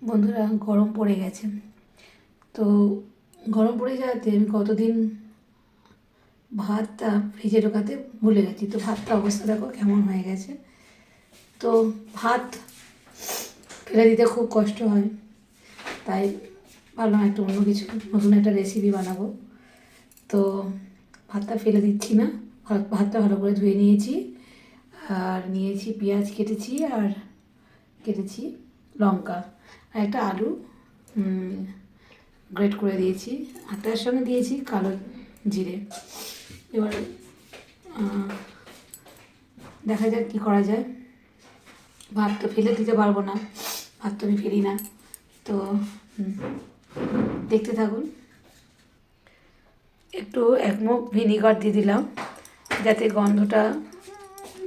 বন্ধুরা, গরম পড়ে গেছে। তো গরম পড়ে যাওয়াতে আমি কতদিন ভাতটা ফ্রিজে ঢোকাতে ভুলে গেছি। তো ভাতটা অবস্থা দেখো কেমন হয়ে গেছে। তো ভাত ফেলে দিতে খুব কষ্ট হয়, তাই ভাবলাম একটা অন্য কিছু নতুন একটা রেসিপি বানাবো। তো ভাতটা ফেলে দিচ্ছি না, ভাতটা ভালো করে ধুয়ে নিয়েছি, আর নিয়েছি পেঁয়াজ কেটেছি, আর কেটেছি লঙ্কা, আর একটা আলু গ্রেট করে দিয়েছি, আর তার সঙ্গে দিয়েছি কালো জিরে। এবার দেখা যাক কী করা যায়। ভাত তো ফেলে দিতে পারবো না, ভাত তো আমি ফেলি না। তো দেখতে থাকুন। একটু এক মুখ ভিনিগার দিয়ে দিলাম, যাতে গন্ধটা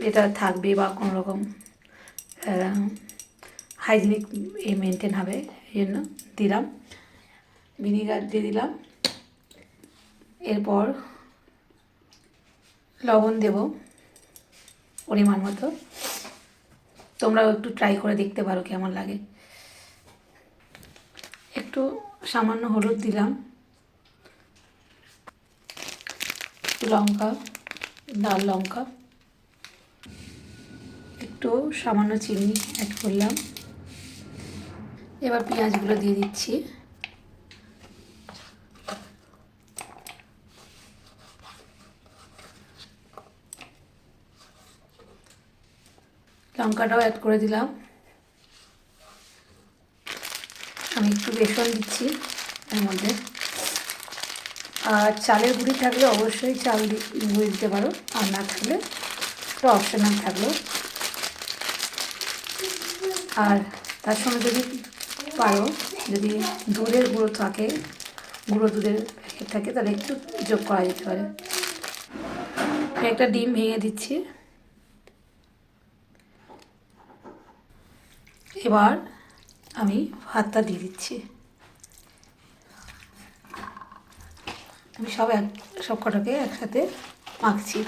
এটা থাকবে বা কোনো রকম হাইজিনিক মেনটেন হবে, এই জন্য দিলাম ভিনিগার দিয়ে দিলাম। এরপর লবণ দেব পরিমাণ মতো। তোমরাও একটু ট্রাই করে দেখতে পারো কেমন লাগে। একটু সামান্য হলুদ দিলাম, লঙ্কা, লাল লঙ্কা, একটু সামান্য চিনি অ্যাড করলাম। এবার পেঁয়াজগুলো দিয়ে দিচ্ছি। লঙ্কাটাও অ্যাড করে দিলাম। আমি একটু বেসন দিচ্ছি এর মধ্যে। আর চালের গুঁড়ি থাকলে অবশ্যই চাল গুঁড়ি দিতে পারো, আর না থাকলে তো অপশনাল থাকলো। আর তার সঙ্গে যদি পারো, যদি দুধের গুঁড়ো থাকে, গুঁড়ো দুধের প্যাকেট থাকে, তাহলে একটু যোগ করা যেতে পারে। একটা ডিম ভেঙে দিচ্ছি। এবার আমি ভাতটা দিয়ে দিচ্ছি। আমি সব কটাকে একসাথে মাখছি।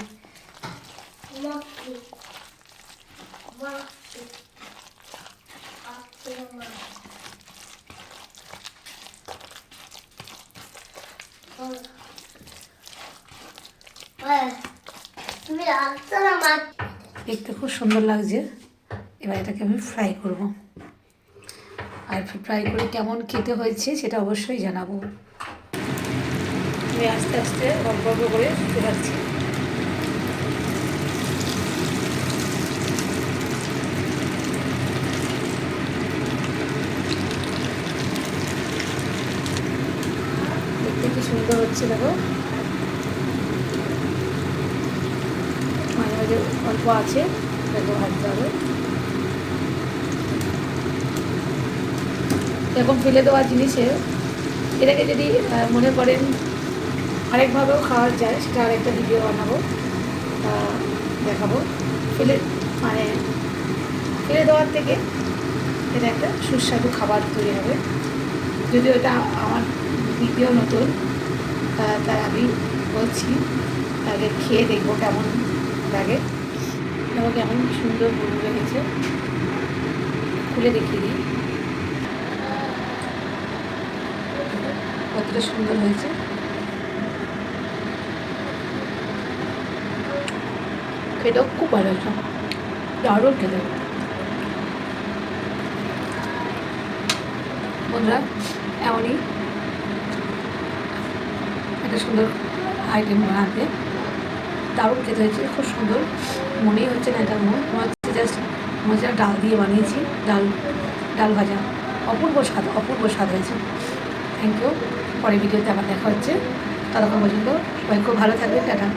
দেখতে খুব সুন্দর লাগছে। এবার এটাকে আমি ফ্রাই করব, আর ফ্রাই করে কেমন খেতে হয়েছে সেটা অবশ্যই জানাবো। আমি আস্তে আস্তে অল্প অল্প করে দিতে পারছি। দেখতে কি সুন্দর হচ্ছে দেখো। মাঝে মাঝে অল্প আছে, দেখো ভাজতে হবে। এরকম ফেলে দেওয়া জিনিসে এটাকে যদি মনে করেন আরেকভাবেও খাওয়া যায়, সেটা আরেকটা ভিডিও বানাবো, দেখাবো। ফেলে দেওয়ার থেকে এটা একটা সুস্বাদু খাবার তৈরি হবে। যদিও এটা আমার ভিডিও নতুন, তাই আমি বলছি, তাহলে খেয়ে দেখবো কেমন লাগে। দেখো কেমন সুন্দর গরু লেগেছে, খুলে দেখিয়ে দিই কতটা সুন্দর হয়েছে। খেতেও খুব ভালো হয়েছে, দারুণ খেতে। বন্ধুরা, এমনই একটা সুন্দর আইটেম বানাতে দারুণ খেতে হয়েছে, খুব সুন্দর। মনেই হচ্ছে না এটা মনে হচ্ছে জাস্ট মনে ডাল দিয়ে বানিয়েছি, ডাল ভাজা। অপূর্ব স্বাদ হয়েছে। Thank you. পরের ভিডিওতে আবার দেখা হচ্ছে। ততক্ষণ পর্যন্ত সবাই খুব ভালো থাকবে। টাটা।